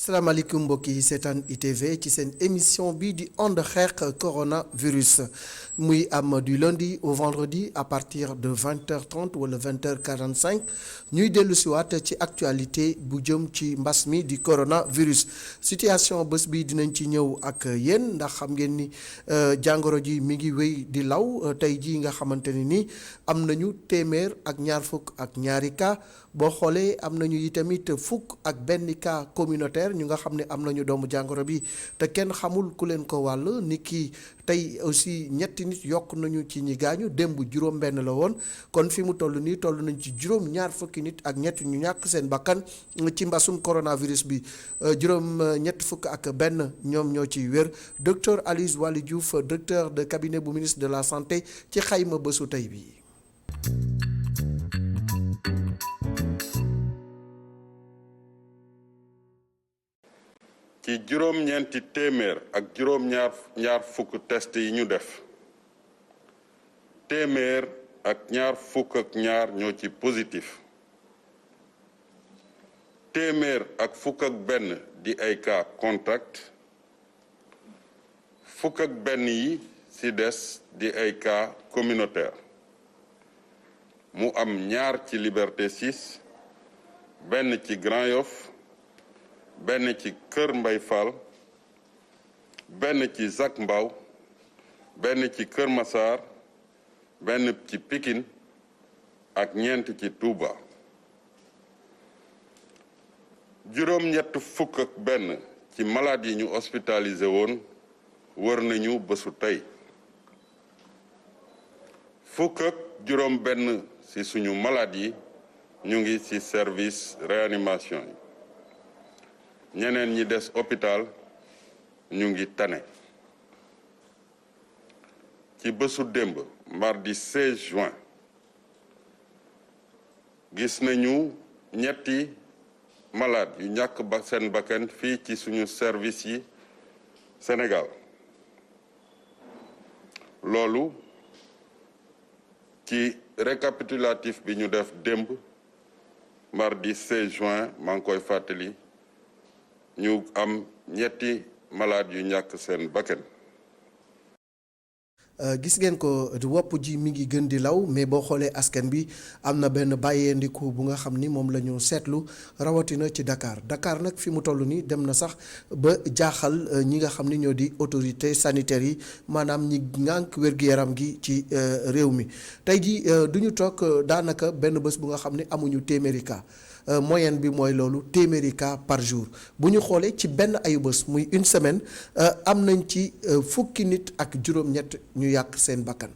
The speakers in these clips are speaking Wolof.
salaamaaleykum mbokk yi seetaan ITV ci seen émission bi di ànd xeex coronavirus muy am du lundi au vendredi à partir de 20h30 wala 20h45 ñuy dellu si waat ci actualité bu jëm ci mbas mi di coronavirus situation bés bi dinañ ci ñëw ak yéen ndax xam ngeen ni jàngoro ji mi ngi wéy di law tey jii nga xamante ne ni am nañu téeméer ak ñaar fukk ak ñaari cas boo xoolee am nañu itamit fukk ak benn cas communautaire ñu nga xam ne am nañu doomu jàngoro bi te kenn xamul ku leen ko wàll ni ki tey aussi ñetti nit yokk nañu ci ñi gaañu démb juróom benn la woon kon fi mu toll nii toll nañ ci juróom ñaar fukki nit ak ñetti ñu ñàkk seen bakkan ci mbasum coronavirus bi juróom ñett fukk ak benn ñoom ñoo ciy wér docteur Aloyse Waly Diouf directeur de cabinet bu ministre de la santé ci xayma bésu tey bi ci juróom-ñeenti téeméer ak juróom-ñaar fukk test yi ñu def téeméer ak ñaar fukk ak ñaar ñoo ci positif téeméer ak fukk ak benn di ay cas contact fukk ak benn yi ci des di ay cas communautaire mu am ñaar ci Liberté 6 benn ci Grand Yoff benn ci Kër Mbay Fall benn ci Zac Mbao benn ci Kër Massar benn ci Pikine ak ñeent ci Touba juróom-ñett fukk ak benn ci malade yi ñu hospitalisé woon wër nañu bésu tey fukk ak juróom benn ci suñu malade yi ñu ngi ci service réanimation yi ñeneen ñi des hôpital ñu ngi tane ci bésu démb mardi 16 juin gis nañu ñetti malade yu ñàkk seen bakkan fii ci suñu service yi Sénégal loolu ci récapitulatif bi ñu def démb mardi 16 juin maa ngi koy fàttali ñu am ñetti malade yu ñàkk seen bakkan gis ngeen ko wopp ji mi ngi gën di law mais boo xoolee askan bi am na benn bàyyeendiku bu nga xam ni moom la ñu seetlu rawatina ci Dakar nag fi mu toll nii dem na sax ba jaaxal ñi nga xam ni ñoo di autorité sanitaires yi maanaam ñi ngànk wér-gu-yaram gi ci réew mi tey ji du ñu toog daanaka benn bés bu nga xam ni amuñu téeméeri cas moyenne bi mooy loolu téeméeri cas par jour bu ñu xoolee ci benn ayu bés muy une semaine am nañ ci fukki nit ak juróom-ñett ñu yàq seen bakkan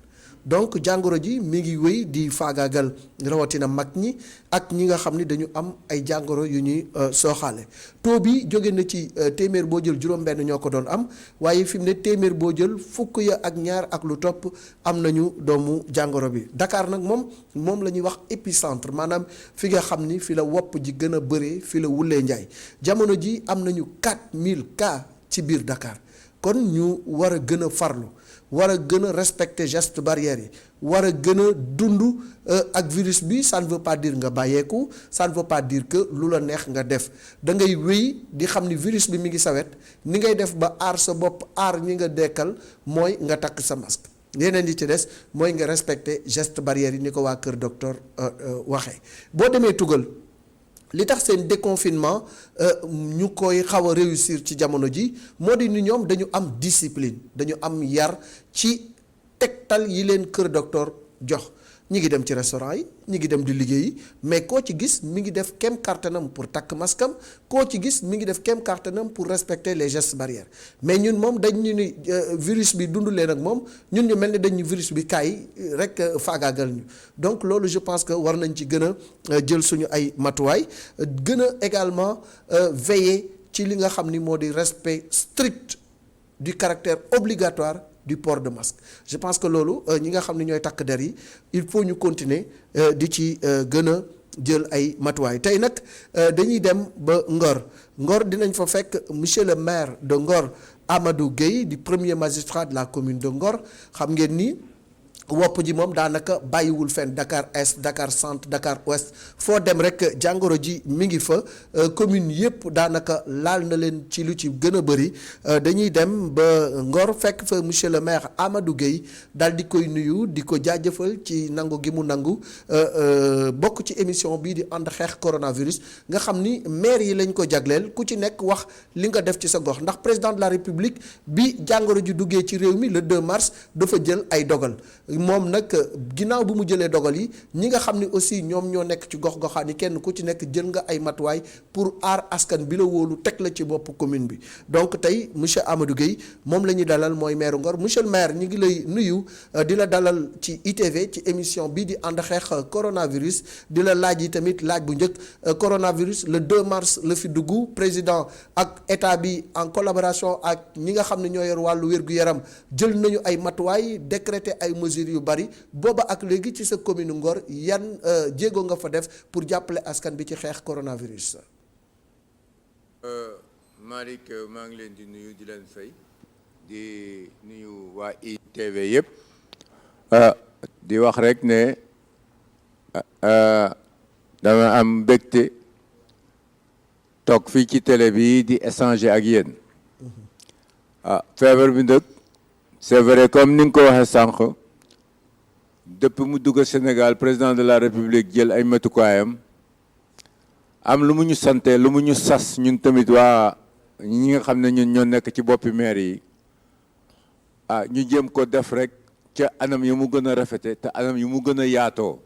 donc jàngoro ji mi ngi wéy di faagaagal rawatina mag ñi ak ñi nga xam ni dañu am ay jàngoro yu ñuy sooxaale taux bi jóge na ci téeméer boo jël juróom-benn ñoo ko doon am waaye fi mu ne téeméer boo jël fukk ya ak ñaar ak lu topp am nañu doomu jàngoro bi Dakar nag moom la ñuy wax épicentre maanaam fi nga xam ni fi la wopp ji gën a bëree fi la wulee njaay jamono ji am nañu 4000 cas ci biir Dakar kon ñu war a gën a farlu war a gën a respecter gestes barrières yi war a gën a dund ak virus bi ça ne veut pas dire nga bàyyeeku ça ne veut pas dire que lu la neex nga def da ngay wéy di xam ni virus bi mi ngi sawet ni ngay def ba aar sa bopp aar ñi nga dekkal mooy nga takk sa masque yeneen yi ci des mooy nga respecter gestes barrières yi ni ko waa kër docteur waxee boo demee tugal li tax seen déconfinement ñu koy xaw a réussir ci jamono ji moo di ni ñoom dañu am discipline dañu am yar ci tegtal yi leen kër docteur jox ñi ngi dem ci restaurant yi ñi ngi dem di liggéeyi mais koo ci gis mi ngi def kem kàttanam pour takk maskam koo ci gis mi ngi def kem kàttanam pour respecter les gestes barrières mais ñun moom dañ ñu ni virus bi dund leen ak moom ñun ñu mel ni dañ ñu virus bi kaay rek faagaagal ñu donc loolu je pense que war nañ ci gën a jël suñu ay matuwaay gën a également veiller ci li nga xam ni moo di respect strict du caractère obligatoire du port de masque je pense que loolu ñi nga xam ne ñooy takk der yi il faut ñu continuer di ci gën a jël ay matuwaay tey nag dañuy dem ba Ngor dinañ fa fekk monsieur le maire de Ngor Amadou Gueye di premier magistrat de la commune de Ngor xam ngeen ni wopp ji moom daanaka bàyyiwul fenn Dakar Est Dakar Centre Dakar Ouest foo dem rek jàngoro ji mi ngi fa commune yëpp daanaka laal na leen ci lu ci gën a bëri dañuy dem ba Ngor fekk fa monsieur le maire Amadou Gueye daal di koy nuyu di ko jaajëfal ci nangu gi mu nangu bokk ci émission bii di ànd xeex coronavirus nga xam ni maire yi lañ ko jagleel ku ci nekk wax li nga def ci sa gox ndax président de la république bi jàngoro ji duggee ci réew mi le 2 mars dafa jël ay dogal. moom nag ginnaaw bu mu jëlee dogal yi ñi nga xam ne aussi ñoom ñoo nekk ci gox-goxaan yi kenn ku ci nekk jël nga ay matuwaay pour aar askan bi la wóolu teg la ci bopp commune bi donc tey monsieur Amadou Gueye moom la ñuy dalal mooy maire Ngor monsieur le maire ñu ngi lay nuyu di la dalal ci ITV ci émission bii di ànd xeex coronavirus di la laaj yi tamit laaj bu njëkk coronavirus le 2 mars la fi dugg président ak état bi en collaboration ak ñi nga xam ne ñoo yor wàllu wér-gu-yaram jël nañu ay matuwaay décrété ay mesures yu bari booba ak léegi ci sa commune Ngor yan jéego nga fa def pour jàppale askan bi ci xeex coronavirus. Malick maa ngi leen di nuyu di leen fay di nuyu waa ITV yëpp di wax rek ne dama am mbégte toog fii ci télé bi di échanger ak yéen feebar bi nag c'est vrai comme ni nga ko waxee sànq. depuis mu dugg Sénégal président de la République jël ay matukaayam am lu mu ñu sante lu mu ñu sas ñun tamit waa ñi nga xam ne ñun ñoo nekk ci boppi maire yi ñu jéem ko def rek ca anam yu mu gën a rafete te anam yu mu gën a yaatoo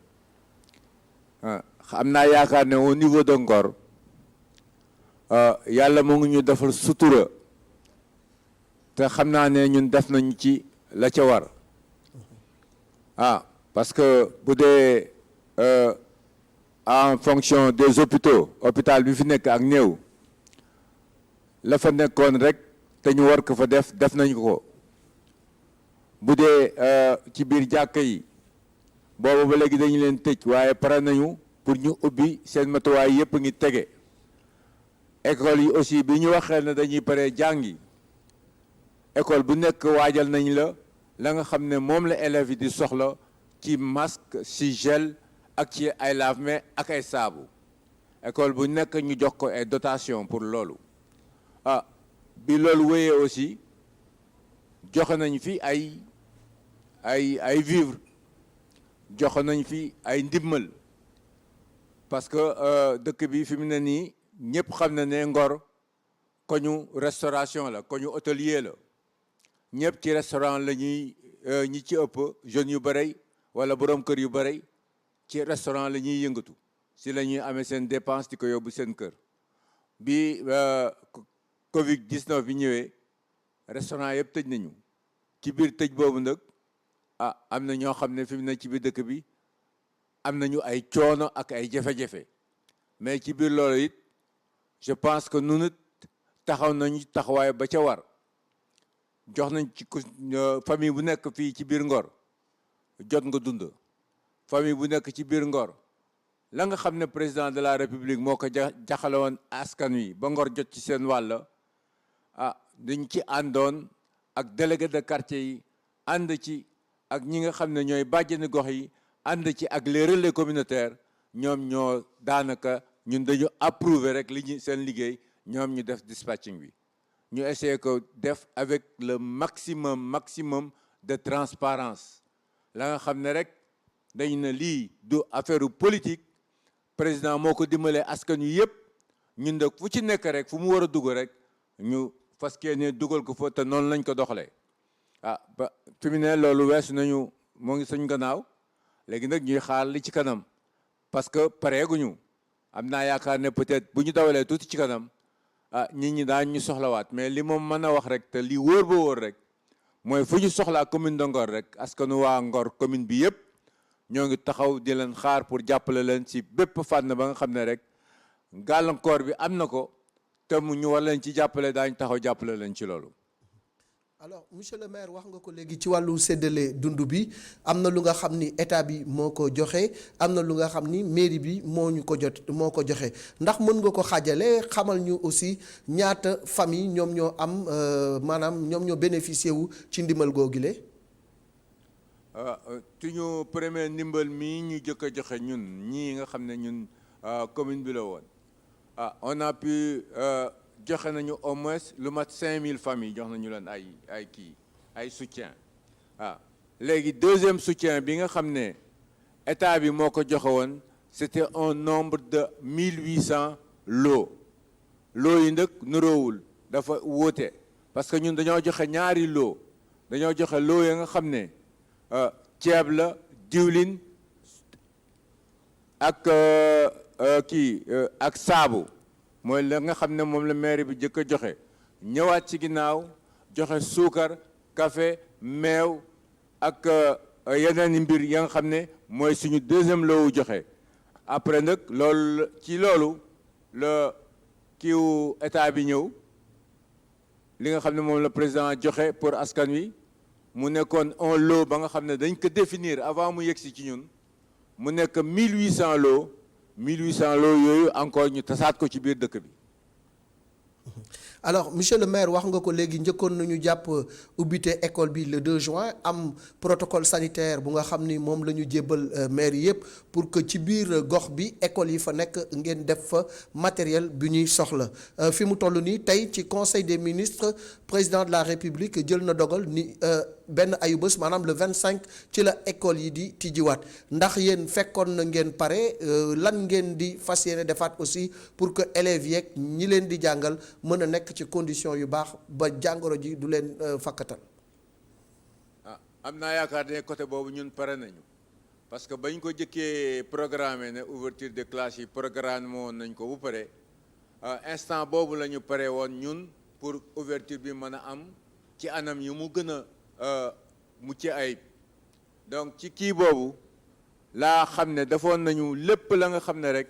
am naa yaakaar ne au niveau de Ngor yàlla moo ngi ñu defal sutura te xam naa ne ñun def nañu ci la ca war parce que bu dee en fonction des hôpitaux hôpital bi fi nekk ak néew la fa nekkoon rek te ñu war ko fa def nañu ko bu dee ci biir jàkka yi boobu ba léegi dañu leen tëj waaye pare nañu pour ñu ubbi seen matuwaay yëpp ngi tege école yi aussi bi ñu waxee ne dañuy pare jàngi école bu nekk waajal nañ la nga xam ne moom la élèves yi di soxla ci masque ci gel ak ci ay lave-mains ak ay saabu école bu nekk ñu jox ko ay dotation pour loolu bi loolu wéyee aussi joxe nañ fi ay vivre joxe nañ fi ay ndimmal parce que dëkk bi fi mu ne nii ñëpp xam na ne Ngor koñu restauration la koñu hôtelier la ñëpp ci restaurant la ñuy ñi ci ëpp jeunes yu bëri wala borom kër yu bëri ci restaurant la ñuy yëngatu si la ñuy amee seen dépense di ko yóbbu seen kër bi Covid 19 bi ñëwee restaurant yëpp tëj nañu ci biir tëj boobu nag am na ñoo xam ne fi mu ne ci biir dëkk bi am nañu ay coono ak ay jafe-jafe mais ci biir loolu it je pense que nu nit taxaw nañu taxawaay ba ca war jox nañ ci famille bu nekk fii ci biir Ngor jot nga dund famille bu nekk ci biir Ngor la nga xam ne président de la République moo ko jaxale woon askan wi ba Ngor jot ci seen wàll dañ ci àndoon ak délégué de quartier yi ànd ci ak ñi nga xam ne ñooy bàjjeni gox yi ànd ci ak les relais communautaires ñoom ñoo daanaka ñun dañu approuver rek li ñu seen liggéey ñoom ñu def dispatching bi ñu essayer ko def avec le maximum de transparence la nga xam ne rek dañu ne lii du affaire politique président moo ko dimbalee askan wi yëpp ñun de fu ci nekk rek fu mu war a dugg rek ñu fas yéene dugal ko fa te noonu lañ ko doxalee ba fi mu ne loolu weesu nañu moo ngi suñ gannaaw léegi nag ñuy xaar li ci kanam parce que pareeguñu am naa yaakaar ne peut-être bu ñu dawalee tuuti ci kanam nit ñi daañ ñu soxlawaat mais li moom mën a wax rek te li wóor ba wóor rek mooy fu ñu soxlaa commune de Ngor rek askanu waa Ngor commune bi yëpp ñoo ngi taxaw di leen xaar pour jàppale leen ci bépp fànn ba nga xam ne rek gàllankoor bi am na ko te mu ñu war leen ci jàppale daañ taxaw jàppale leen ci loolu. alors monsieur le maire wax nga ko léegi ci wàllu séddale dund bi am na lu nga xam ni état bi moo ko joxe am na lu nga xam ni mairie bi moo ko joxe ndax mën nga ko xaajale xamal ñu aussi ñaata famille ñoom ñoo am maanaam ñoom ñoo bénéficié wu ci ndimbal googile. tuñu premier ndimbal mii ñu jëkk a joxe ñun ñii nga xam ne ñun commune bi la woon on a pu joxe nañu au moins lu mat 5000 familles jox nañu leen ay soutien léegi deuxième soutien bi nga xam ne état bi moo ko joxe woon c'était un nombre de 1800 lots yi nag nuroowul dafa wóote parce que ñun dañoo joxe ñaari lot dañoo joxe lot ya nga xam ne ceeb la diwlin ak ak saabu mooy la nga xam ne moom la mairie bi jëkk a joxe ñëwaat ci ginnaaw joxe suukar café meew ak yeneen mbir ya nga xam ne mooy suñu deuxième lot wu joxe après nag loolu la kiiwu état bi ñëw li nga xam ne moom la président joxe pour askan wi mu nekkoon un lot ba nga xam ne dañ ko définir avant mu yegsi ci ñun mu nekk 1800 lots yooyu encore ñu tasaat ko ci biir dëkk bi. alors monsieur le maire wax nga ko léegi njëkkoon nañu jàpp ubbite école bi le 2 juin am protocole sanitaire bu nga xam ni moom la ñu jébbal maire yëpp pour que ci biir gox bi école yi fa nekk ngeen def fa matériel bi ñuy soxla fi mu toll nii tey ci conseil des ministres président de la république jël na dogal ni benn ayubés maanaam le 25 ci la école yi di tijjiwaat ndax yéen fekkoon na ngeen pare lan ngeen di fas yéene defaat aussi pour que élèves yeeg ñi leen di jàngal mën a nekk ci condition yu baax ba jàngoro ji du leen fakkatal. am naa yaakaar ne côté boobu ñun pare nañu parce que bañ ko jëkkee programme ne ouverture de classe yi programme woon nañ ko bu pare instant boobu la ñu pare woon ñun pour ouverture bi mën a am ci anam yu mu gën a mucc ayib donc ci kii boobu laa xam ne defoon nañu lépp la nga xam ne rek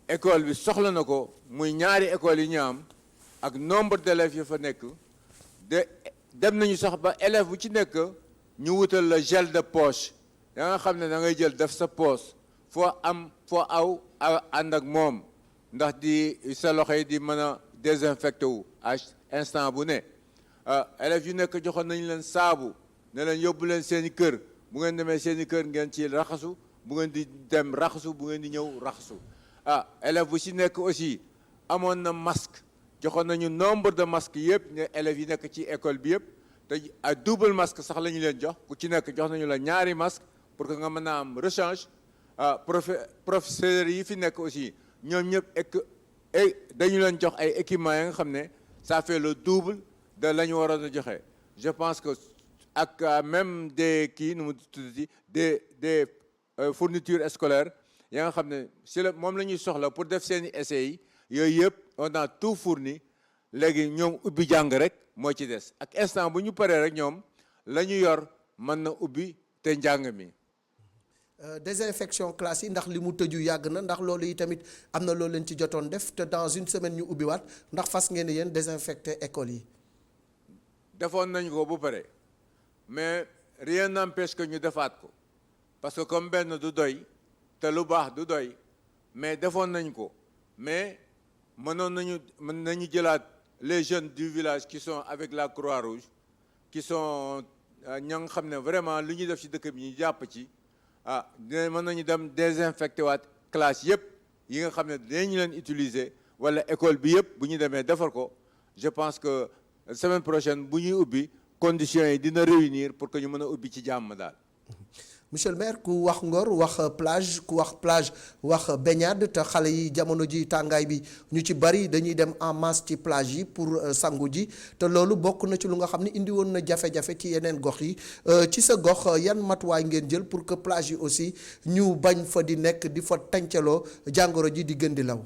école bi soxla na ko muy ñaari école yi ñu am ak nombre d'élèves yi fa nekk dem nañu sax ba élève bu ci nekk ñu wutal la gel de poche ya nga xam ne da ngay jël def sa poche foo aw ànd ak moom ndax di sa loxo yi di mën a désinfecté wu à instant bu ne élèves yu nekk joxoon nañu leen saabu ne leen yóbbu leen seen i kër bu ngeen demee seen i kër ngeen ci raxasu bu ngeen di dem raxasu bu ngeen di ñëw raxasu élève bu ci nekk aussi amoon na masque joxoon nañu nombre de masques yëpp ne élèves yi nekk ci école bi yëpp te à double masque sax la ñu leen jox ku ci nekk jox nañu la ñaari masque pour que nga mën a am rechange professeurs yi fi nekk aussi ñoom ñëpp dañu leen jox ay équipements yi nga xam ne ça fait le double de la ñu waroon a joxe je pense que ak même des kii nu mu tuddati des fournitures scolaires ya nga xam ne si la moom la ñuy soxla pour def seen i essais yi yooyu yëpp on a tout fourni léegi ñoom ubbi jàng rek moo ci des ak instant bu ñu paree rek ñoom la ñu yor mën na ubbi te njàng mi. désinfection classe yi ndax li mu tëju yàgg na ndax loolu yi tamit am na loolu leen ci jotoon def te dans une semaine ñu ubbiwaat ndax fas ngeen ne yéen désinfecter école yi. defoon nañu ko bu pare mais rien n'empêche que ñu defaat ko parce que comme benn du doy te lu baax du doy mais defoon nañ ko mais mën nañu jëlaat les jeunes du village qui sont avec la Croix-Rouge qui sont ña nga xam ne vraiment lu ñuy def ci dëkk bi ñu jàpp ci mën nañu dem désinfecté waat classe yëpp yi nga xam ne dinañu leen utiliser wala école bi yëpp bu ñu demee defar ko je pense que semaine prochaine bu ñuy ubbi conditions yi dina réunir pour que ñu mën a ubbi ci jàmm daal. monsieur le maire ku wax Ngor wax plage wax baignade te xale yi jamono ji tàngaay bi ñu ci bari dañuy dem en masse ci plage yi pour sangu ji te loolu bokk na ci lu nga xam ne indi woon na jafe-jafe ci yeneen gox yi ci sa gox yan matuwaay ngeen jël pour que plage yi aussi ñu bañ fa di nekk di fa tàncaloo jàngoro ji di gën di law.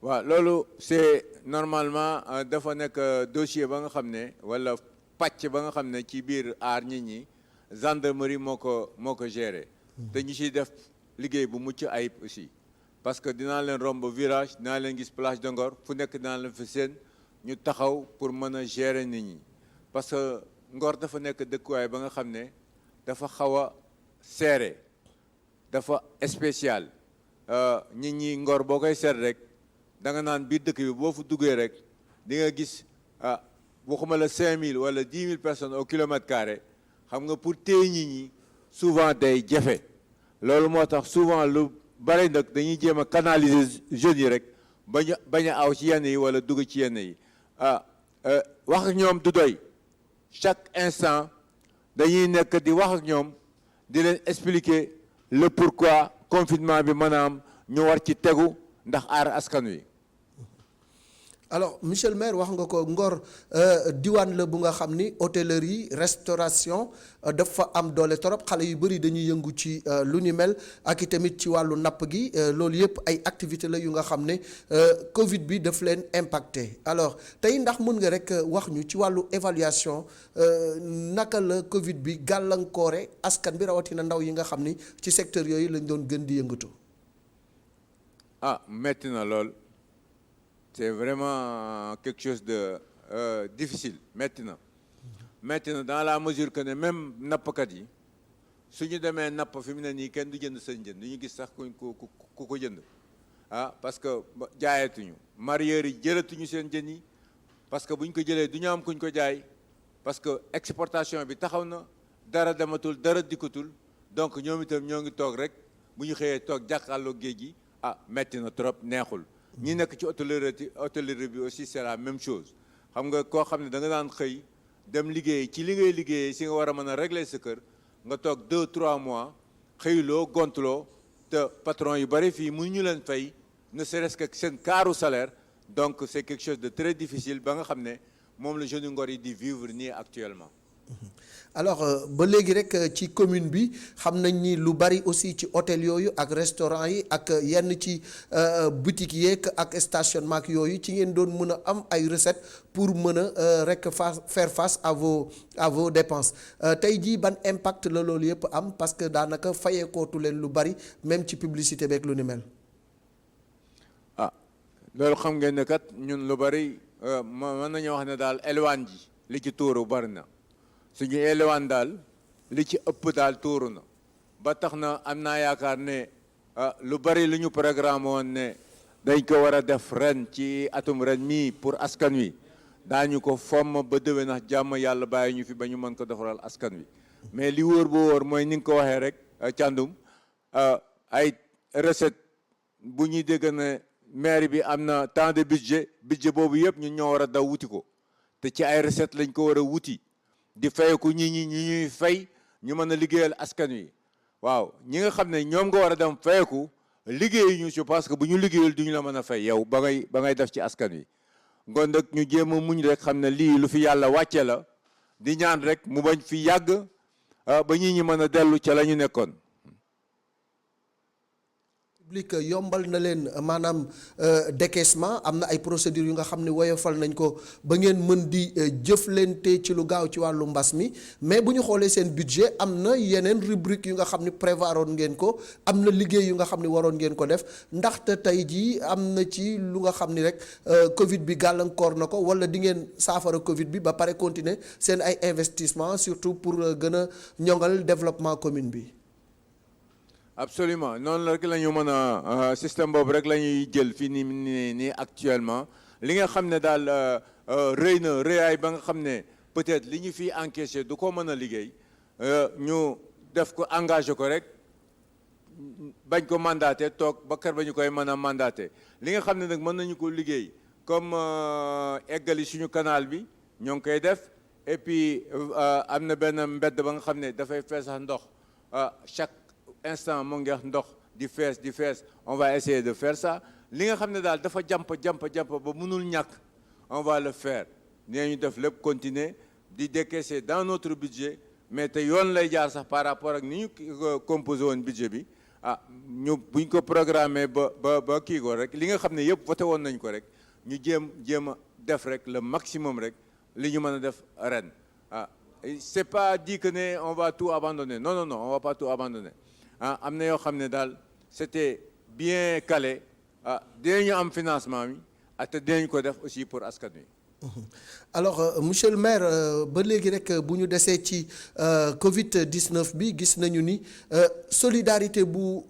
waaw loolu c'est normalement dafa nekk dossier ba nga xam ne walla pàcc ba nga xam ne ci biir aar nit ñi gendarmerie moo ko gérer te ñu ciy def liggéey bu mucc ayib aussi parce que dinaa leen romb virage dinaa leen gis plage de Ngor fu nekk dinaa leen fa seen ñu taxaw pour mën a gérer nit ñi parce que Ngor dafa nekk dëkkuwaay ba nga xam ne dafa xaw a serré dafa spécial nit ñi Ngor boo koy seet rek da nga naan biir dëkk bi boo fu duggee rek di nga gis waxuma la 5000 wala 10 000 personnes au kilomètre carré xam nga pour téye nit ñi souvent day jafe loolu moo tax souvent lu bari nag dañuy jéem a canaliser jeunes yi rek bañ a aw ci yenn yi wala dugg ci yenn yi wax ak ñoom du doy chaque instant dañuy nekk di wax ak ñoom di leen expliquer le pourquoi confinement bi maanaam ñu war ci tegu ndax aar askan wi. alors monsieur le maire wax nga ko Ngor diwaan la bu nga xam ni hôtellerie restauration dafa am doole torop xale yu bëri dañuy yëngu ci lu ni mel ak i tamit ci wàllu napp gi loolu yëpp ay activité la yu nga xam ne Covid bi daf leen impacté alors tey ndax mën nga rek wax ñu ci wàllu évaluation naka la Covid bi gàllankoore askan bi rawatina ndaw yi nga xam ni ci secteur yooyu lañ doon gën di yëngatu. Metti na lool. C'est vraiment quelque chose de difficile maintenant dans la mesure que ne même nappkat yi su ñu demee napp fi mu ne nii kenn du jënd seen jën du ñu gis sax ku ko jënd parce que jaayatuñu mareyeurs yi jëlatuñu seen jën yi parce que bu ñu ko jëlee du ñu am kuñ ko jaay parce que exportation bi taxaw na dara dematul dara dikkatul donc ñoom itam ñoo ngi toog rek bu ñu xëyee toog jàkkaarloo géej gi metti na trop neexul. ñi nekk ci hôtellerie bi aussi c'est la même chose xam nga koo xam ne da nga daan xëy dem liggéey ci li ngay liggéeyee si nga war a mën a régler sa kër nga toog 2-3 mois xëyuloo gontuloo te patron yu bari fii mënuñu leen fay ne serait-ce que seen kaaru salaire donc c'est quelque chose de très difficile ba nga xam ne moom la jeune Ngor yi di vivre nii actuellement. alors ba léegi rek ci commune bi xam nañ ni lu bari aussi ci hôtel yooyu ak restaurant yi ak yenn ci boutique yeeg ak stationnement ak yooyu ci ngeen doon mën a am ay recettes pour mën a rek faire face à vos dépenses tey jii ban impact la loolu yëpp am parce que daanaka fayeekootu leen lu bari même ci publicité beeg lu ni mel. loolu xam ngeen ne kat ñun lu bari mën nañu wax ne daal elwaan ji li ci tuuru bari na. suñu élewaan daal li ci ëpp daal tuuru na ba tax na am naa yaakaar ne lu bari lu ñu programme woon ne dañ ko war a def ren ci atum ren mii pour askan wi daañu ko fomm ba déwén ndax jàmm yàlla bàyyi ñu fi ba ñu mën ko defaral askan wi mais li wóor boo wóor mooy ni nga ko waxee rek càndum ay recette bu ñuy dégg ne maire bi am na tant de budget boobu yëpp ñun ñoo war a daw wuti ko te ci ay recette lañ ko war a wuti di fayeku ñi ñuy fay ñu mën a liggéeyal askan wi waaw ñi nga xam ne ñoom nga war a dem fayeku liggéeyu ñu ci parce que bu ñu liggéeyul duñu la mën a fay yow ba ngay def ci askan wi ngoon nag ñu jéem a muñ rek xam ne lii lu fi yàlla wàcce la di ñaan rek mu bañ fi yàgg ba ñi mën a dellu ca la ñu nekkoon. public yombal na leen maanaam décaissement am na ay procédures yu nga xam ne woyofal nañ ko ba ngeen mën di jëflante ci lu gaaw ci wàllu mbas mi mais bu ñu xoolee seen budget am na yeneen rubrique yu nga xam ne prévoiroon ngeen ko am na liggéey yu nga xam ne waroon ngeen ko def ndaxte tey jii am na ci lu nga xam ni rek Covid bi gàllankoor na ko wala di ngeen saafara Covid bi ba pare continuer seen ay investissement surtout pour gën a ñoŋal développement commune bi. Absolument noonu la rek la ñu mën a système boobu rek la ñuy jël fii nii actuellement li nga xam ne daal rëy na rëyaay ba nga xam ne peut-être li ñu fiy encaissé du ko mën a liggéey ñu def ko engagé ko rek bañ ko mandaté toog ba kër ba ñu koy mën a mandaté li nga xam ne nag mën nañu ko liggéey comme eggali suñu canal bi ñoo ngi koy def et puis am na benn mbedd ba nga xam ne dafay fees sax ndox chaque instant mu ngi wax ndox di fees on va essayer de faire ça li nga xam ne daal dafa jàmp ba mënul ñàkk on va le faire dinañu def lépp continuer di décaisser dans notre budget mais te yoon lay jaar sax par rapport ak ni ñu composé woon budget bi ñu buñ ko programmé ba kii ko rek li nga xam ne yëpp voté woon nañ ko rek ñu jéem a def rek le maximum rek li ñu mën a def ren c'est pas dit que ne on va tout abandonner non on va pas tout abandonner am na yoo xam ne daal c'était bien calé dinañu am financement bi te dinañ ko def aussi pour askan wi. alors monsieur le maire ba léegi rek bu ñu desee ci Covid 19 bi gis nañu ni solidarité bu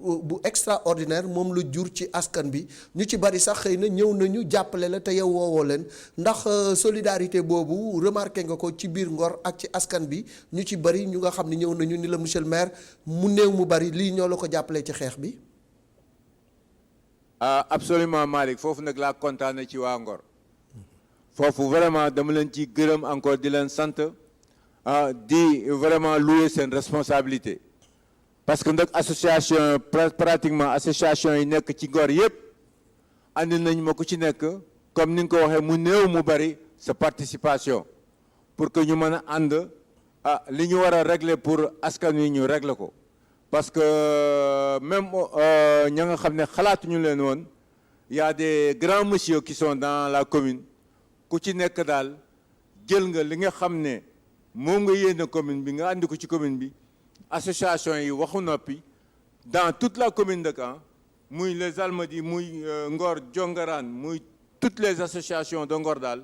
extraordinaire moom la jur ci askan bi ñu ci bari sax xëy na ñëw nañu jàppale la te yow woowoo leen ndax solidarité boobu remarqué nga ko ci biir Ngor ak ci askan bi ñu ci bari ñu nga xam ne ñëw nañu ni la monsieur le maire mu néew mu bari lii ñoo la ko jàppale ci xeex bi. Absolument Malick foofu nag laa kontaane ci waa Ngor. foofu vraiment dama leen ci gërëm encore di leen sant di vraiment louer seen responsabilité parce que nag association pratiquement association yi nekk ci Ngor yëpp andi nañ ma ko ci nekk comme ni nga ko waxee mu néew mu bari sa participation pour que ñu mën a ànd li ñu war a régler pour askan wi ñu régler ko parce que même ña nga xam ne xalaatuñu leen woon y a des grands messieurs qui sont dans la commune ku ci nekk daal jël nga li nga xam ne moom nga yéene commune bi nga andi ko ci commune bi association yi waxu noppi dans toute la commune de Caen muy les Almadies muy Ngor Jongaraan muy toutes les associations de Ngor daal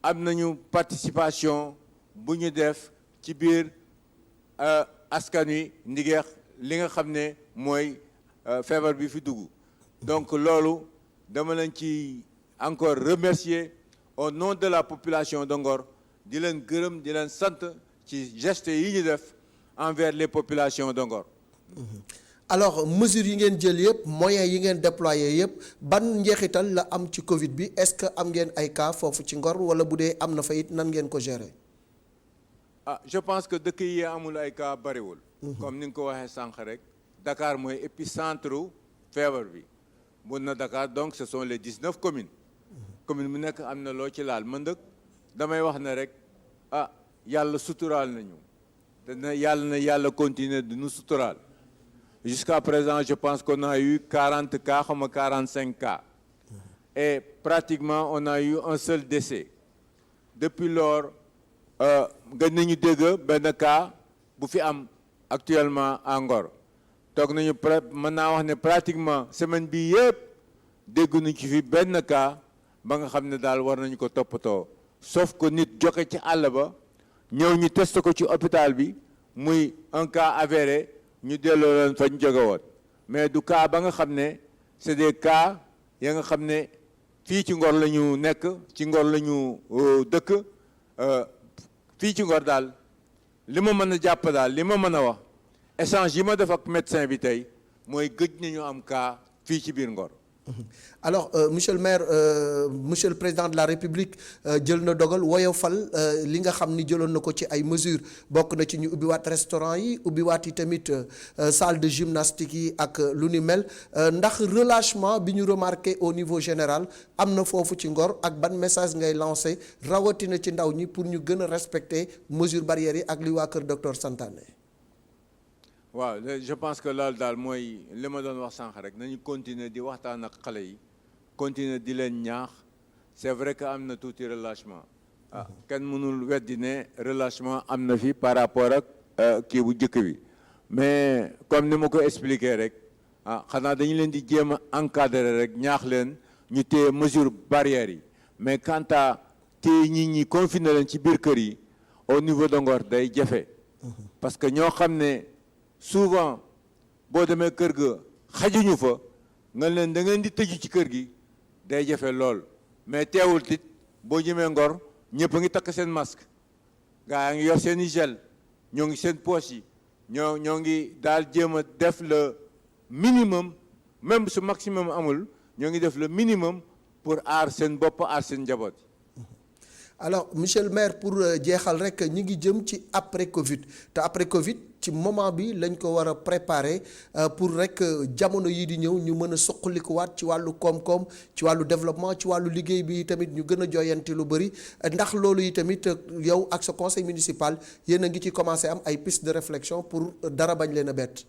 am nañu participation bu ñu def ci biir askan wi ndigeex li nga xam ne mooy feebar bi fi dugg donc loolu dama leen ci encore remercier au nom de la population de Ngor di leen gërëm di leen sant ci geste yi ñu def envers les populations de Ngor. alors mesures yi ngeen jël yëpp moyens yi ngeen déployé yëpp ban njeexital la am ci Covid bi est-ce que am ngeen ay cas foofu ci Ngor wala bu dee am na fa it nan ngeen ko gérer. Je pense que dëkk yi amul ay cas bariwul. comme ni nga ko waxee sànq rek Dakar mooy épicentre feebar bi mun na Dakar donc ce sont les 19 communes. commune bu nekk am na loo ci laal man dëkk damay wax ne rek yàlla suturaal nañu te yàlla continuer de nous suturaal jusqu'à présent je pense qu'on a eu 40 cas xaw ma 45 cas et pratiquement on a eu un seul décès depuis lors gën nañu dégg benn cas bu fi am actuellement à Ngor toog nañu mën naa wax ne pratiquement semaine bi yëpp dégg nañu ci fi benn cas ba nga xam ne daal war nañu ko toppatoo sauf que nit joxe ci àll ba ñëw ñu test ko ci hôpital bi muy un cas avéré ñu delloo leen fa ñu jóge woon mais du cas ba nga xam ne c'est des cas ya nga xam ne fii ci Ngor la ñu nekk ci Ngor la ñu dëkk fii ci Ngor daal li ma mën a jàpp daal li ma mën a wax échange yi ma def ak médecin bi tey mooy gëj nañu am cas fii ci biir Ngor. alors monsieur le maire monsieur le président de la république jël na dogal woyofal li nga xam ni jëloon na ko ci ay mesures bokk na ci ñu ubbiwaat restaurant yi ubbiwaat yi tamit salle de gymnastique yi ak lu ni mel ndax relâchement bi ñu remarqué au niveau général am na foofu ci Ngor ak ban message ngay lancé rawatina ci ndaw ñi pour ñu gën a respecter mesures barrières yi ak li waa kër docteur santaane. waaw je pense que loolu daal mooy li ma doon wax sànq rek nañu continuer di waxtaan ak xale yi continuer di leen ñaax c'est vrai que am na tuuti relâchement kenn mënul weddi ne relâchement am na fi par rapport ak kii bu njëkk bi mais comme ni ma ko expliqué rek xanaa dañu leen di jéem a encadrer rek ñaax leen ñu téye mesure barrières yi mais quant à téye nit ñi confiner leen ci biir kër yi au niveau de Ngor day jafe parce que ñoo xam ne souvent boo demee kër ga xajuñu fa nga leen da ngeen di tëju ci kër gi day jafe lool mais teewul tit boo jëmee Ngor ñëpp a ngi takk seen masque gaa ngi yor seen i gel ñoo ngi seen poche yi ñoo ngi daal jéem a def le minimum même su maximum amul ñoo ngi def le minimum pour aar seen bopp aar seen njaboot. alors monsieur le maire pour jeexal rek ñi ngi jëm ci après Covid te après Covid ci moment bi lañ ko war a préparer pour rek jamono yi di ñëw ñu mën a suqalikuwaat ci wàllu koom-koom ci wàllu développement ci wàllu liggéey bi tamit ñu gën a joyanti lu bëri ndax loolu yi tamit yow ak sa conseil municipal yéen a ngi ci commencé am ay piste de réflexion pour dara bañ leen a bett.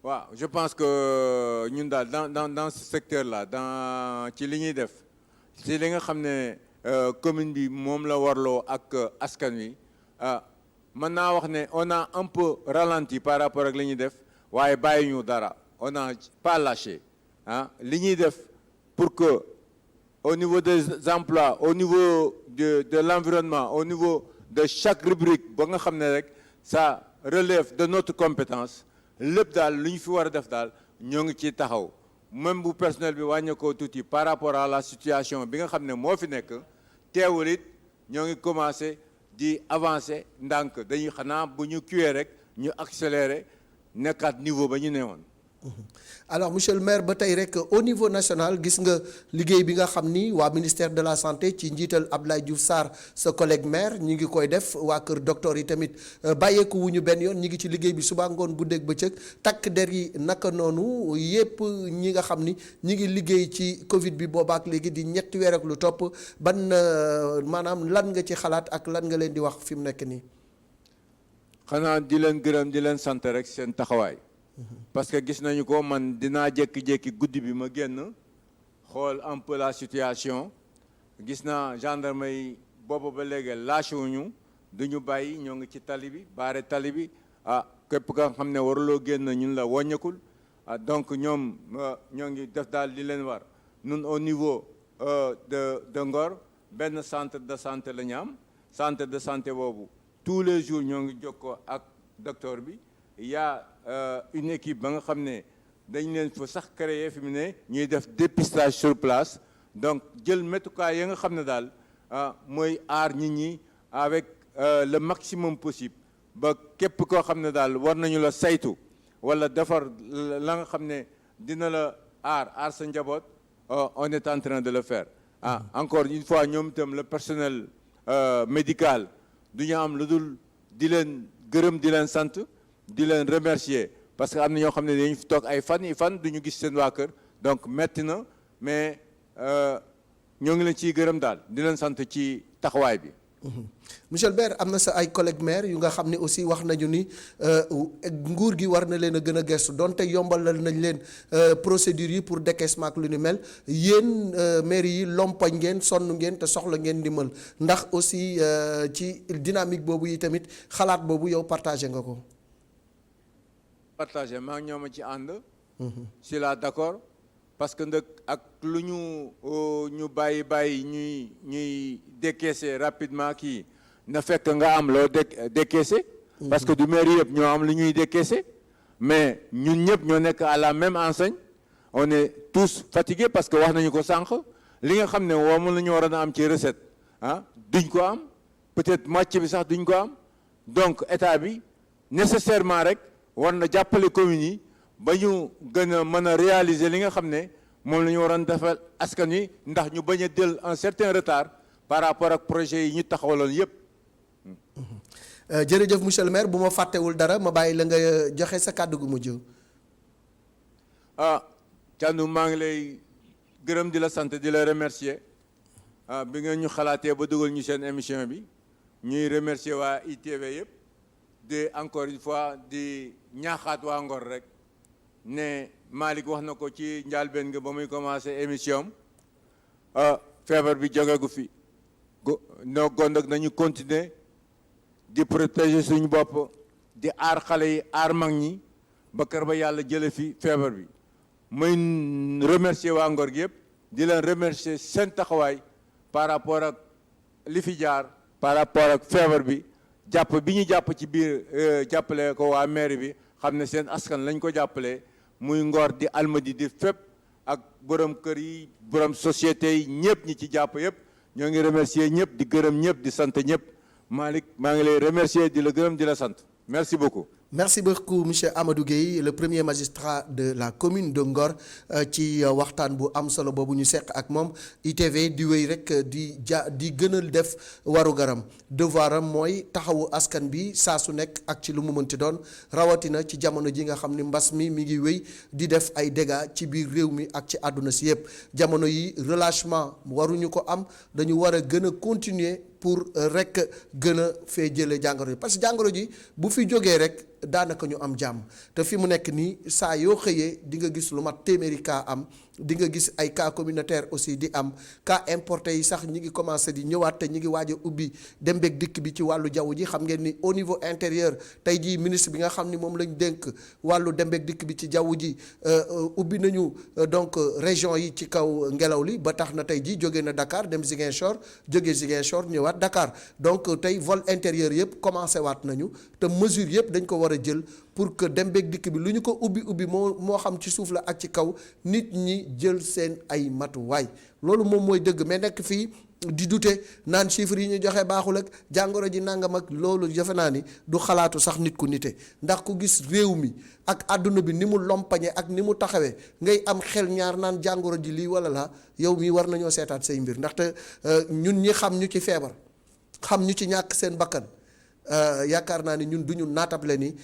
waaw je pense que ñun daal dans ce secteur là ci li ñuy def ci li nga xam ne commune bi moom la warloo ak askan wi mën naa wax ne on a un peu ralenti par rapport ak li ñuy def waaye bàyyi ñu dara on a pas lâché li ñuy def pour que au niveau des emplois, au niveau de l'environnement, au niveau de chaque rubrique ba nga xam ne rek ça relève de notre compétence lépp daal lu ñu fi war a def daal ñoo ngi ciy taxaw même bu personnel bi wàññeekoo tuuti par rapport à la situation bi nga xam ne moo fi nekk teewul it ñoo ngi commencé di avancer ndànk dañuy xanaa bu ñu kiwee rek ñu accélérer nekkaat niveau ba ñu newoon. Alors monsieur le maire ba tey rek au niveau national gis nga liggéey bi nga xam ni waa ministère de la santé ci njiital Abdoulaye Diouf Sarr sa collègue maire ñi ngi koy def waa kër docteur yi tamit bàyyeeku wu ñu benn yoon ñi ngi ci liggéey bi suba ngoon guddeeg bëccëg takk der yi naka noonu yépp ñi nga xam ni ñi ngi liggéey ci Covid bi boobaak léegi di ñetti weer ak lu topp ban maanaam lan nga ci xalaat ak lan nga leen di wax fi mu nekk nii. xanaa di leen gërëm di leen sant rek seen taxawaay. parce que gis nañu ko man dinaa jékki-jékki guddi bi ma génn xool un peu la situation gis naa gendarme yi boobu ba léegi lâché wuñu du ñu bàyyi ñoo ngi ci tali bi baare tali bi képp ka xam ne waruloo génn ñun la wàññeekul donc ñoom ñoo ngi def daal li leen war ñun au niveau de Ngor benn centre de santé la ñu am centre de santé boobu tous les jours ñoo ngi jokkoo ak docteur bi il y a une équipe ba nga xam ne dañ leen fa sax créer fi mu ne ñuy def dépistage sur place donc jël métukaay ya nga xam ne daal mooy aar nit ñi avec le maximum possible ba képp koo xam ne daal war nañu la saytu wala defar la nga xam ne dina la aar sa njaboot on est en train de le faire encore une fois ñoom itam le personnel médical du ñu am lu dul di leen gërëm di leen sant di leen remercier parce que am na ñoo xam ne dañu fi toog ay fan yi fan du ñu gis seen waa kër donc metti na mais ñoo ngi leen ciy gërëm daal di leen sant ci taxawaay bi. monsieur le maire am na sa ay collègues maire yu nga xam ne aussi wax nañu ni nguur gi war na leen a gën a gëstu donte yombalal nañ leen procédures yi pour décaissement ak lu ni mel yéen maire yi lompañ ngeen sonn ngeen te soxla ngeen ndimbal ndax aussi ci dynamique boobu yi tamit xalaat boobu yow partagé nga ko. partagé maa ngi ñoom a ci ànd. si la d'accord parce que nag ak lu ñu bàyyi ñuy décaisser rapidement kii na fekk nga am loo décaisser. parce que du maire yëpp ñoo am lu ñuy décaisser mais ñun ñëpp ñoo nekk à la même enseigne on est tous fatigués parce que wax nañu ko sànq li nga xam ne moom la ñu waroon a am ci recette duñ ko am peut-être moitié bi sax duñ ko am donc état bi nécessairement rek war na jàppale communes yi ba ñu gën a mën a réaliser li nga xam ne moom la ñu waroon defal askan wi ndax ñu bañ a jël un certain retard par rapport ak projet yi ñu taxawaloon yépp. jërëjëf monsieur le maire bu ma fàttewul dara ma bàyyi la nga joxe sa kàddu gu mujj. Thiandoum maa ngi lay gërëm di la sant di la remercier bi nga ñu xalaatee ba dugal ñu seen émission bi ñuy remercier waa ITV yëpp de encore une fois di ñaaxaat waa Ngor rek ne Malick wax na ko ci njàlbéen nga ba muy commencé émission feebar bi jóge gu fi no gon nag nañu continuer di protéger suñu bopp di aar xale yi aar mag ñi ba kër ba yàlla jële fi feebar bi muy remercier waa Ngor gi yëpp di leen remercier seen taxawaay par rapport ak li fi jaar par rapport ak feebar bi jàpp bi ñu jàpp ci biir jàppale ko waa mairie bi xam ne seen askan lañ ko jàppale muy Ngor di Almadies di fépp ak borom kër yi borom société yi ñëpp ñi ci jàpp yëpp ñoo ngi remercier ñëpp di gërëm ñëpp di sant ñëpp Malick maa ngi lay remercier di la gërëm di la sant merci beaucoup. Merci beaucoup monsieur Amadou Gueye le premier magistrat de la commune de Ngor ci waxtaan bu am solo boobu ñu seq ak moom ITV di wéy rek di gën a def warugaram devoiram mooy taxawu askan bi saa su nekk ak ci lu mu mënti doon rawatina ci jamono ji nga xam ni mbas mi ngi wéy di def ay dégâts ci biir réew mi ak ci àdduna si yëpp jamono yi relâchement waruñu ko am dañu war a gën a continuer pour rek gën a fee jëlee jàngoro ji parce que jàngoro ji bu fi jógee rek daanaka ñu am jàmm te fi mu nekk nii saa yoo xëyee di nga gis lu mat téeméeri cas am di nga gis ay cas communautaire aussi di am cas importé yi sax ñi ngi commencé di ñëwaat te ñi ngi waaj a ubbi dem beeg dikk bi ci wàllu jaww ji xam ngeen ni au niveau intérieur tey jii ministre bi nga xam ni moom lañ dénk wàllu dem beeg dikk bi ci jaww ji ubbi nañu donc région yi ci kaw ngelaw li ba tax na tey jii jóge na Dakar dem Ziguinchor jóge Ziguinchor ñëwaat Dakar donc tey vol intérieur yëpp commencé waat nañu te mesure yëpp dañ ko war a jël pour que dem beeg dikk bi lu ñu ko ubbi moo xam ci suuf la ak ci kaw nit ñi jël seen ay matuwaay loolu moom mooy dëgg mais nekk fii di dute naan chiffres yi ñu joxe baaxul ak jàngoro ji nangam ak loolu jafe naa ni du xalaatu sax nit ku nite ndax ku gis réew mi ak àdduna bi ni mu lompañe ak ni mu taxawee ngay am xel ñaar naan jàngoro ji lii wala laa yow mii war nañoo seetaat say mbir ndaxte ñun ñi xam ñu ci feebar xam ñu ci ñàkk seen bakkan yaakaar naa ni ñun du ñu naatable ni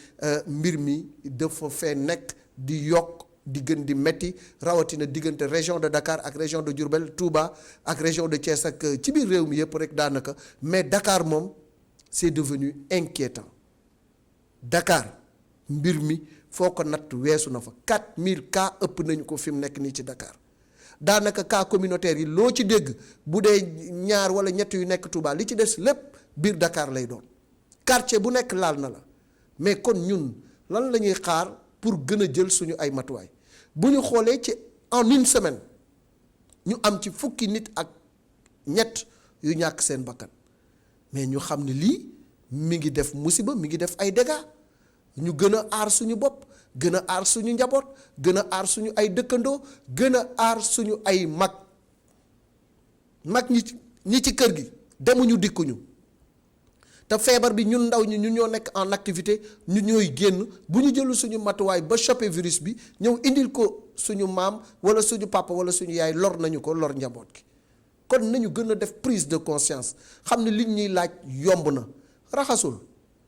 mbir mi dafa fee nekk di yokk di gën di metti rawatina diggante région de Dakar ak région de Diourbel Touba ak région de Thiès ak ci biir réew mi yëpp rek daanaka mais Dakar moom c'est devenu inquiétant Dakar mbir mi foo ko natt weesu na fa 4000 cas ëpp nañu ko fi mu nekk nii ci Dakar daanaka cas communautaire yi loo ci dégg bu dee ñaar wala ñett yu nekk Touba li ci des lépp biir Dakar lay doon quartier bu nekk laal na la mais kon ñun lan la ñuy xaar pour gën a jël suñu ay matuwaay bu ñu xoolee ci en une semaine ñu am ci fukki nit ak ñett yu ñàkk seen bakkan mais ñu xam ne lii mi ngi def musiba mi ngi def ay dégâts ñu gën a aar suñu bopp gën a aar suñu njaboot gën a aar suñu ay dëkkandoo gën a aar suñu ay mag ñi ci kër gi demuñu dikkuñu te feebar bi ñun ndaw ñi ñun ñoo nekk en activité ñu ñooy génn bu ñu jëlu suñu matuwaay ba choper virus bi ñëw indil ko suñu maam wala suñu papa wala suñu yaay lor nañu ko lor njaboot gi kon nañu gën a def prise de conscience xam ne liñ ñuy laaj yomb na raxasul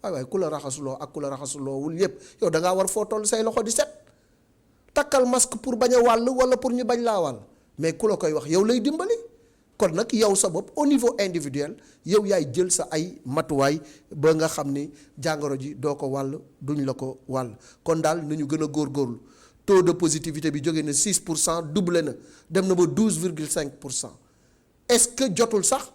waaye ku la raxasuloo ak ku la raxasuloowul yépp yow da ngaa war foo toll say loxo di set takkal masque pour bañ a wàll wala pour ñu bañ laa wàll mais ku la koy wax yow lay dimbali. kon nag yow sa bopp au niveau individuel yow yaay jël sa ay matuwaay ba nga xam ni jàngoro ji doo ko wàll duñ la ko wàll kon daal nañu gën a góorgóorlu taux de positivité bi jóge na 6% doublé na dem na ba 12,5%. est-ce que jotul sax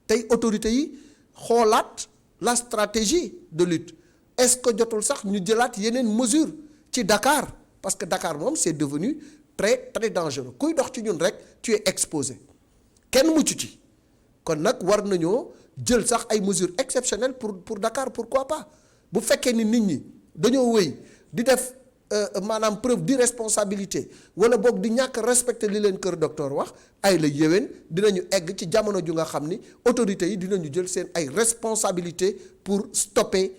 tey autorités yi xoolaat la stratégie de lutte est-ce que jotul sax ñu jëlaat yeneen mesure ci Dakar parce que Dakar moom c'est devenu très très dangereux kuy dox ci ñun rek tu es exposé. kenn mucc ci kon nag war nañoo jël sax ay mesures exceptionnelles pour Dakar pourquoi pas bu fekkee ni nit ñi dañoo wéy di def maanaam preuve d'irresponsabilité wala boog di ñàkk respecter li leen kër docteur wax ay la yéwén dinañu egg ci jamono ju nga xam ni autorités yi dinañu jël seen ay responsabilités pour stopper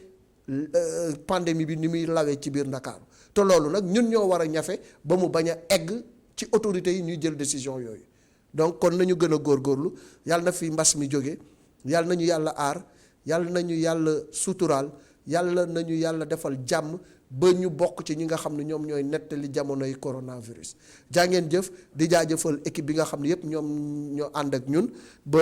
pandémie bi ni muy lawee ci biir Dakar te loolu nag ñun ñoo war a ñafe ba mu bañ a egg ci autorités yi ñuy jël décision yooyu. donc kon nañu gën a góorgóorlu yàlla na fi mbas mi jóge yàlla nañu yàlla aar yàlla nañu yàlla suturaal yàlla nañu yàlla defal jàmm ba ñu bokk ci ñi nga xam ne ñoom ñooy nettali jamonoy coronavirus jaa ngeen jëf di jaajëfal équipe bi nga xam ne yëpp ñoom ñoo ànd ak ñun ba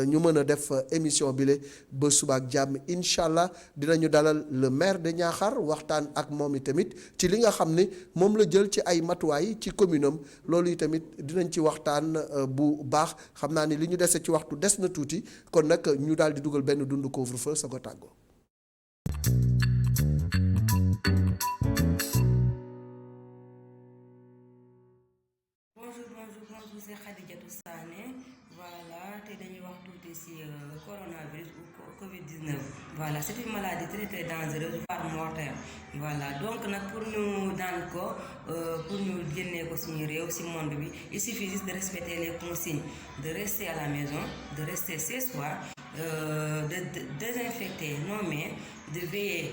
ñu mën a def émission bi le ba suba ak jàmm incha allah dinañu dalal le maire de Niakhar waxtaan ak moom i tamit ci li nga xam ne moom la jël ci ay matuwaay ci commune am loolu yi tamit dinañ ci waxtaan bu baax xam naa ni li ñu dese ci waxtu des na tuuti kon nag ñu daal di dugal benn dund couvre-feu sa ko tàggoo. C'est Khadijatou Sané voilà te dañuy wax tuuti ci coronavirus ou Covid-19 voilà c'est une maladie très très dangereuse voire mortelle voilà donc nag pour ñu daan ko pour ñu génnee ko suñu réew ci monde bi il suffit juste de respecter les consignes de rester à la maison de rester chez soi de désinfecter nos mains de veiller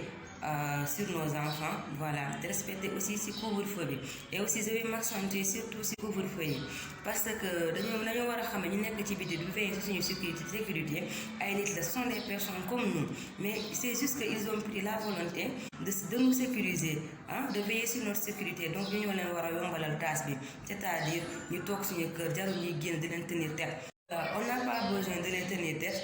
sur nos enfants voilà de respecter aussi ci couvre-feu bi et aussi je vais m'accentuer surtout ci couvre-feu yi parce que dañoo war a xam ne ñu nekk ci biti du veiller ci suñu sécurité ay nit la sont des personnes comme nous mais c'est juste que ils ont pris la volonté de nous sécuriser de veiller sur notre sécurité donc ñu ñoo leen war a yombalal tâche bi c'est-à-dire ñu toog suñu kër jarul ñuy génn di leen tenir tête On n'a pas besoin de les tenir tête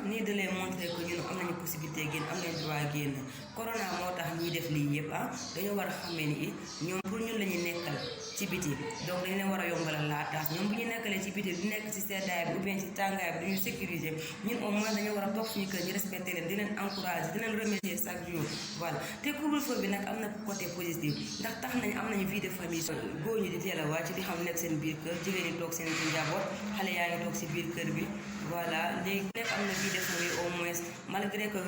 ni de les montrer que ñun am nañu possibilité génn am nañu droit génn corona moo tax ñuy def lii yëpp dañoo war a xamee ni ñoom pour ñun la ñu nekkal ci biti donc dañu leen war a yombalal la tâche ñoom bu ñu nekkalee ci biti du nekk ci seddaay bi ou bien ci tàngaay bi duñu sécuriser ñun au moins dañoo war a toog suñu kër ñu respecté leen di leen encourager di leen remercier chaque jour voilà te couvre-feu bi nag am na côté positif ndax tax nañ am nañu vie de famille góor ñi di teel a wàcc di xam nekk seen biir kër jigéen ñi toog seen ci njaboot xale yaa ngi toog ci biir kër bi voilà léegi nekk am na vie de famille au moins malgré que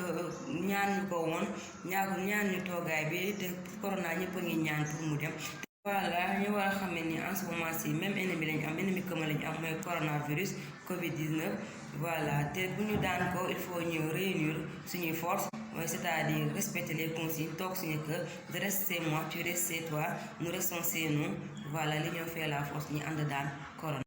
ñaan ñu ko woon ñaan ñu toogaay bi te corona ñëpp a ngi ñaan pour mu dem voilà ñu war a xam ne ni en ce moment ci même ennemi lañu am ennemi commun lañu am mooy coronavirus Covid-19 voilà te bu ñu daan ko il faut ñu réunir suñuy force mooy c'est-à-dire respecter les consignes toog suñu kër de rester chez moi tu restes chez toi nous restons chez nous voilà l'union fait la force ñu ànd daan corona